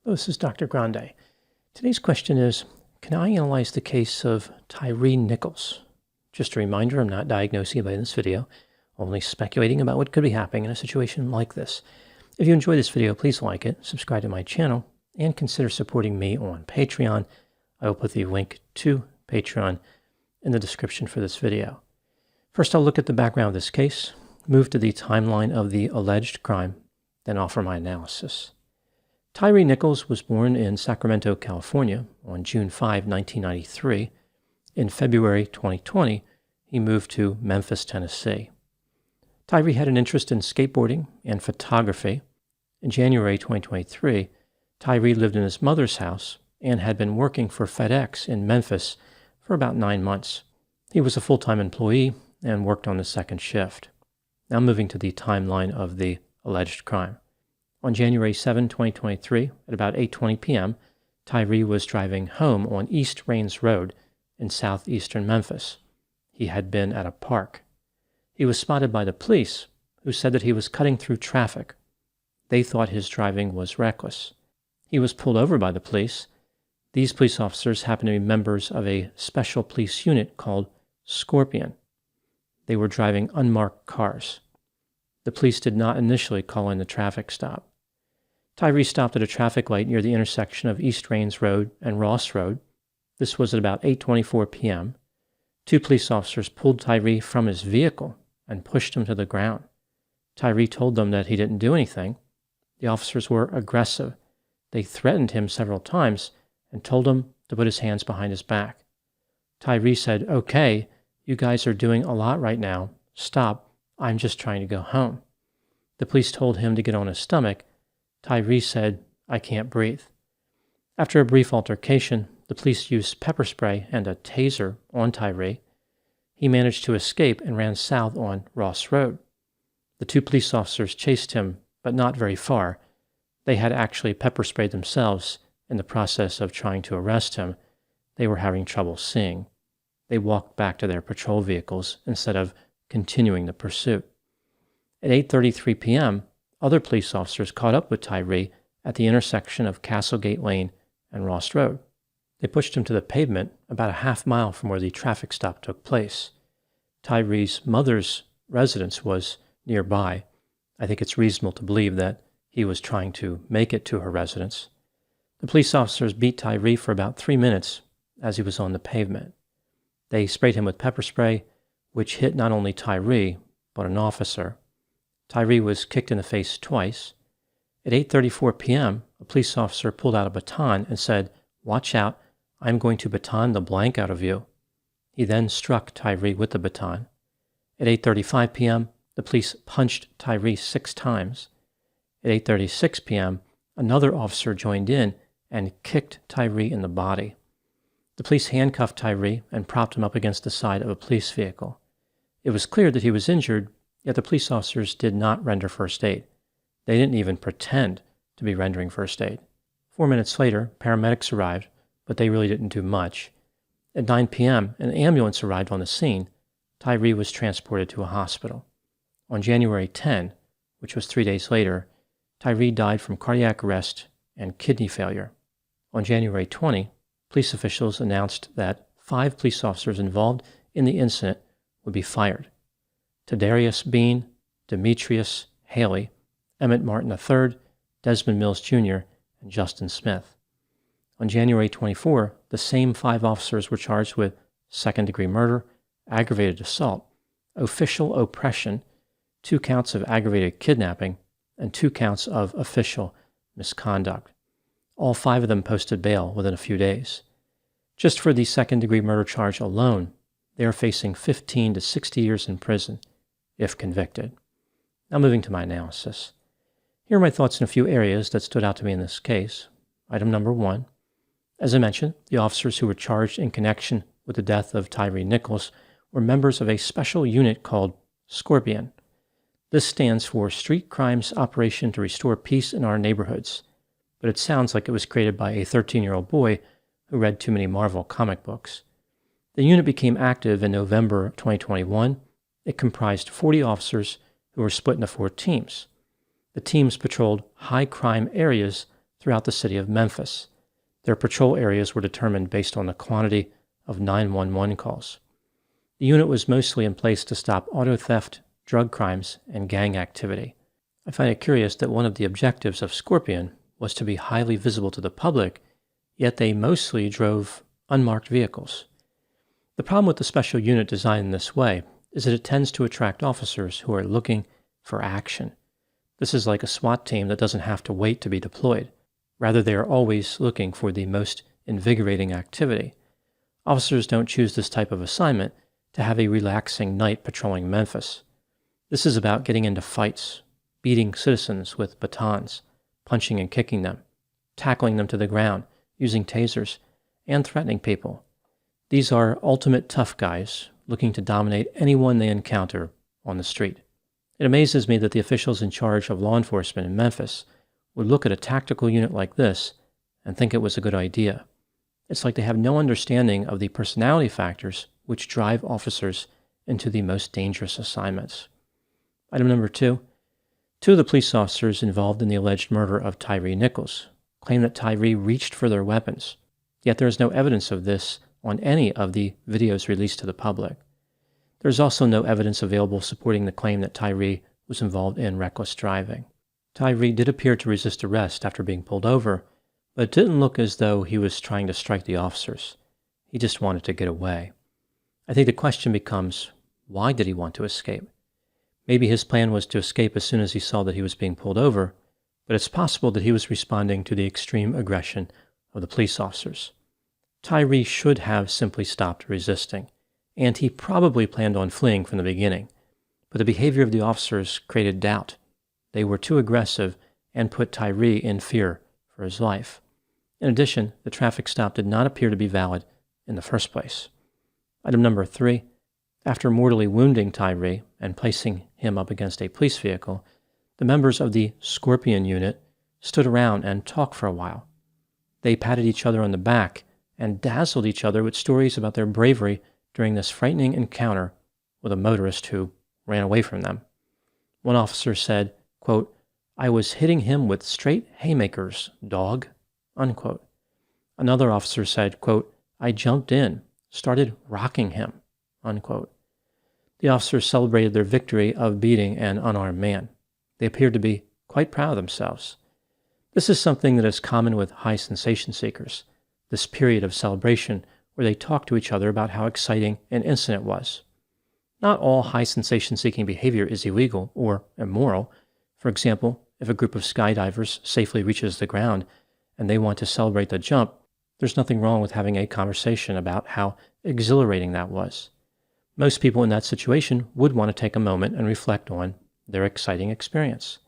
This is Dr. Grande. Today's question is, can I analyze the case of Tyre Nichols? Just a reminder, I'm not diagnosing anybody in this video, only speculating about what could be happening in a situation like this. If you enjoy this video, please like it, subscribe to my channel, and consider supporting me on Patreon. I will put the link to Patreon in the description for this video. First, I'll look at the background of this case, move to the timeline of the alleged crime, then offer my analysis. Tyre Nichols was born in Sacramento, California on June 5, 1993. In February 2020, he moved to Memphis, Tennessee. Tyre had an interest in skateboarding and photography. In January 2023, Tyre lived in his mother's house and had been working for FedEx in Memphis for about 9 months. He was a full-time employee and worked on the second shift. Now moving to the timeline of the alleged crime. On January 7, 2023, at about 8:20 p.m., Tyre was driving home on East Rains Road in southeastern Memphis. He had been at a park. He was spotted by the police, who said that he was cutting through traffic. They thought his driving was reckless. He was pulled over by the police. These police officers happened to be members of a special police unit called Scorpion. They were driving unmarked cars. The police did not initially call in the traffic stop. Tyre stopped at a traffic light near the intersection of East Rains Road and Ross Road. This was at about 8:24 p.m. Two police officers pulled Tyre from his vehicle and pushed him to the ground. Tyre told them that he didn't do anything. The officers were aggressive. They threatened him several times and told him to put his hands behind his back. Tyre said, "Okay, you guys are doing a lot right now. Stop. I'm just trying to go home." The police told him to get on his stomach. Tyre said, "I can't breathe." After a brief altercation, the police used pepper spray and a taser on Tyre. He managed to escape and ran south on Ross Road. The two police officers chased him, but not very far. They had actually pepper sprayed themselves in the process of trying to arrest him. They were having trouble seeing. They walked back to their patrol vehicles instead of continuing the pursuit. At 8:33 p.m., other police officers caught up with Tyre at the intersection of Castlegate Lane and Ross Road. They pushed him to the pavement about a half mile from where the traffic stop took place. Tyre's mother's residence was nearby. I think it's reasonable to believe that he was trying to make it to her residence. The police officers beat Tyre for about 3 minutes as he was on the pavement. They sprayed him with pepper spray, which hit not only Tyre, but an officer. Tyre was kicked in the face twice. At 8:34 p.m., a police officer pulled out a baton and said, "Watch out, I'm going to baton the blank out of you." He then struck Tyre with the baton. At 8:35 p.m., the police punched Tyre 6 times. At 8:36 p.m., another officer joined in and kicked Tyre in the body. The police handcuffed Tyre and propped him up against the side of a police vehicle. It was clear that he was injured, yet the police officers did not render first aid. They didn't even pretend to be rendering first aid. 4 minutes later, paramedics arrived, but they really didn't do much. At 9 p.m., an ambulance arrived on the scene. Tyre was transported to a hospital. On January 10, which was 3 days later, Tyre died from cardiac arrest and kidney failure. On January 20, police officials announced that 5 police officers involved in the incident would be fired. Tadarius Bean, Demetrius Haley, Emmett Martin III, Desmond Mills Jr., and Justin Smith. On January 24, the same 5 officers were charged with second-degree murder, aggravated assault, official oppression, 2 counts of aggravated kidnapping, and 2 counts of official misconduct. All 5 of them posted bail within a few days. Just for the second-degree murder charge alone, they are facing 15 to 60 years in prison, if convicted. Now moving to my analysis. Here are my thoughts in a few areas that stood out to me in this case. Item number 1. As I mentioned, the officers who were charged in connection with the death of Tyre Nichols were members of a special unit called Scorpion. This stands for Street Crimes Operation to Restore Peace in Our Neighborhoods, but it sounds like it was created by a 13-year-old boy who read too many Marvel comic books. The unit became active in November 2021. It comprised 40 officers who were split into 4 teams. The teams patrolled high-crime areas throughout the city of Memphis. Their patrol areas were determined based on the quantity of 911 calls. The unit was mostly in place to stop auto theft, drug crimes, and gang activity. I find it curious that one of the objectives of Scorpion was to be highly visible to the public, yet they mostly drove unmarked vehicles. The problem with the special unit designed in this way is that it tends to attract officers who are looking for action. This is like a SWAT team that doesn't have to wait to be deployed. Rather, they are always looking for the most invigorating activity. Officers don't choose this type of assignment to have a relaxing night patrolling Memphis. This is about getting into fights, beating citizens with batons, punching and kicking them, tackling them to the ground, using tasers, and threatening people. These are ultimate tough guys looking to dominate anyone they encounter on the street. It amazes me that the officials in charge of law enforcement in Memphis would look at a tactical unit like this and think it was a good idea. It's like they have no understanding of the personality factors which drive officers into the most dangerous assignments. Item number 2. Two of the police officers involved in the alleged murder of Tyre Nichols claim that Tyree reached for their weapons, yet there is no evidence of this on any of the videos released to the public. There is also no evidence available supporting the claim that Tyree was involved in reckless driving. Tyree did appear to resist arrest after being pulled over, but it didn't look as though he was trying to strike the officers. He just wanted to get away. I think the question becomes, why did he want to escape? Maybe his plan was to escape as soon as he saw that he was being pulled over, but it's possible that he was responding to the extreme aggression of the police officers. Tyree should have simply stopped resisting, and he probably planned on fleeing from the beginning, but the behavior of the officers created doubt. They were too aggressive and put Tyree in fear for his life. In addition, the traffic stop did not appear to be valid in the first place. Item number 3. After mortally wounding Tyree and placing him up against a police vehicle, the members of the Scorpion unit stood around and talked for a while. They patted each other on the back and dazzled each other with stories about their bravery during this frightening encounter with a motorist who ran away from them. One officer said, quote, "I was hitting him with straight haymakers, dog," unquote. Another officer said, quote, "I jumped in, started rocking him," unquote. The officers celebrated their victory of beating an unarmed man. They appeared to be quite proud of themselves. This is something that is common with high sensation seekers, this period of celebration where they talk to each other about how exciting an incident was. Not all high sensation seeking behavior is illegal or immoral. For example, if a group of skydivers safely reaches the ground and they want to celebrate the jump, there's nothing wrong with having a conversation about how exhilarating that was. Most people in that situation would want to take a moment and reflect on their exciting experience.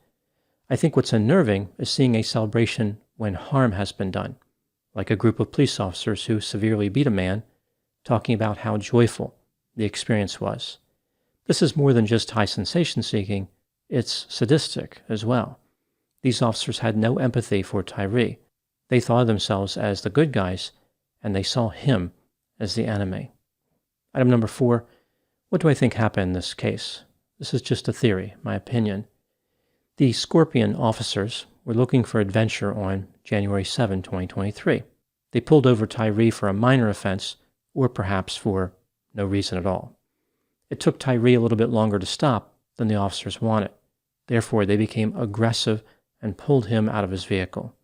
I think what's unnerving is seeing a celebration when harm has been done, like a group of police officers who severely beat a man, talking about how joyful the experience was. This is more than just high sensation seeking, it's sadistic as well. These officers had no empathy for Tyree. They thought of themselves as the good guys, and they saw him as the enemy. Item number 4, what do I think happened in this case? This is just a theory, my opinion. The Scorpion officers were looking for adventure on January 7, 2023. They pulled over Tyree for a minor offense, or perhaps for no reason at all. It took Tyree a little bit longer to stop than the officers wanted. Therefore, they became aggressive and pulled him out of his vehicle.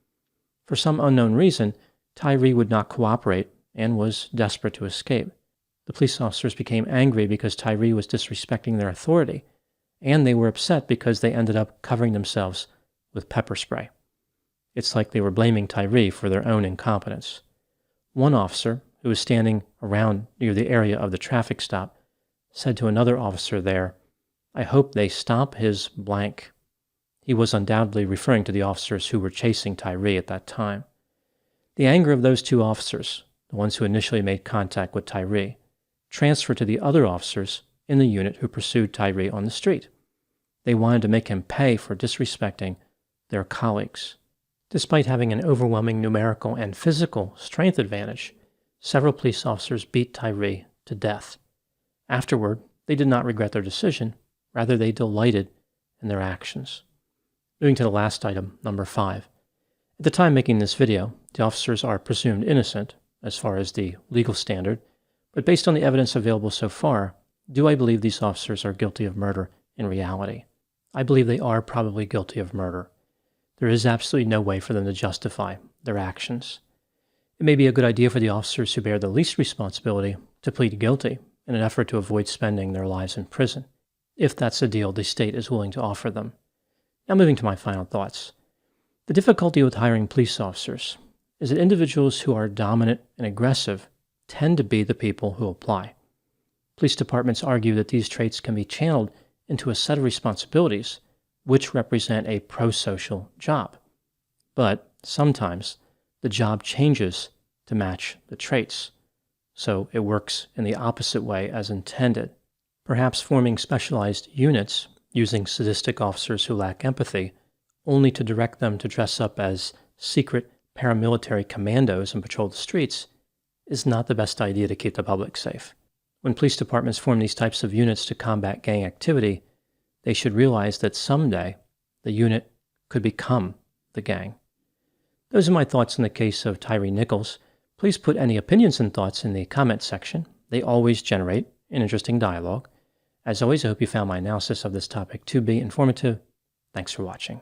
For some unknown reason, Tyree would not cooperate and was desperate to escape. The police officers became angry because Tyree was disrespecting their authority, and they were upset because they ended up covering themselves with pepper spray. It's like they were blaming Tyree for their own incompetence. One officer, who was standing around near the area of the traffic stop, said to another officer there, "I hope they stop his blank." He was undoubtedly referring to the officers who were chasing Tyree at that time. The anger of those two officers, the ones who initially made contact with Tyree, transferred to the other officers in the unit who pursued Tyree on the street. They wanted to make him pay for disrespecting their colleagues. Despite having an overwhelming numerical and physical strength advantage, several police officers beat Tyree to death. Afterward, they did not regret their decision. Rather, they delighted in their actions. Moving to the last item, number 5. At the time making this video, the officers are presumed innocent, as far as the legal standard, but based on the evidence available so far, do I believe these officers are guilty of murder in reality? I believe they are probably guilty of murder. There is absolutely no way for them to justify their actions. It may be a good idea for the officers who bear the least responsibility to plead guilty in an effort to avoid spending their lives in prison, if that's a deal the state is willing to offer them. Now moving to my final thoughts. The difficulty with hiring police officers is that individuals who are dominant and aggressive tend to be the people who apply. Police departments argue that these traits can be channeled into a set of responsibilities which represent a pro-social job. But sometimes the job changes to match the traits, so it works in the opposite way as intended. Perhaps forming specialized units using sadistic officers who lack empathy, only to direct them to dress up as secret paramilitary commandos and patrol the streets, is not the best idea to keep the public safe. When police departments form these types of units to combat gang activity, they should realize that someday the unit could become the gang. Those are my thoughts in the case of Tyre Nichols. Please put any opinions and thoughts in the comment section. They always generate an interesting dialogue. As always, I hope you found my analysis of this topic to be informative. Thanks for watching.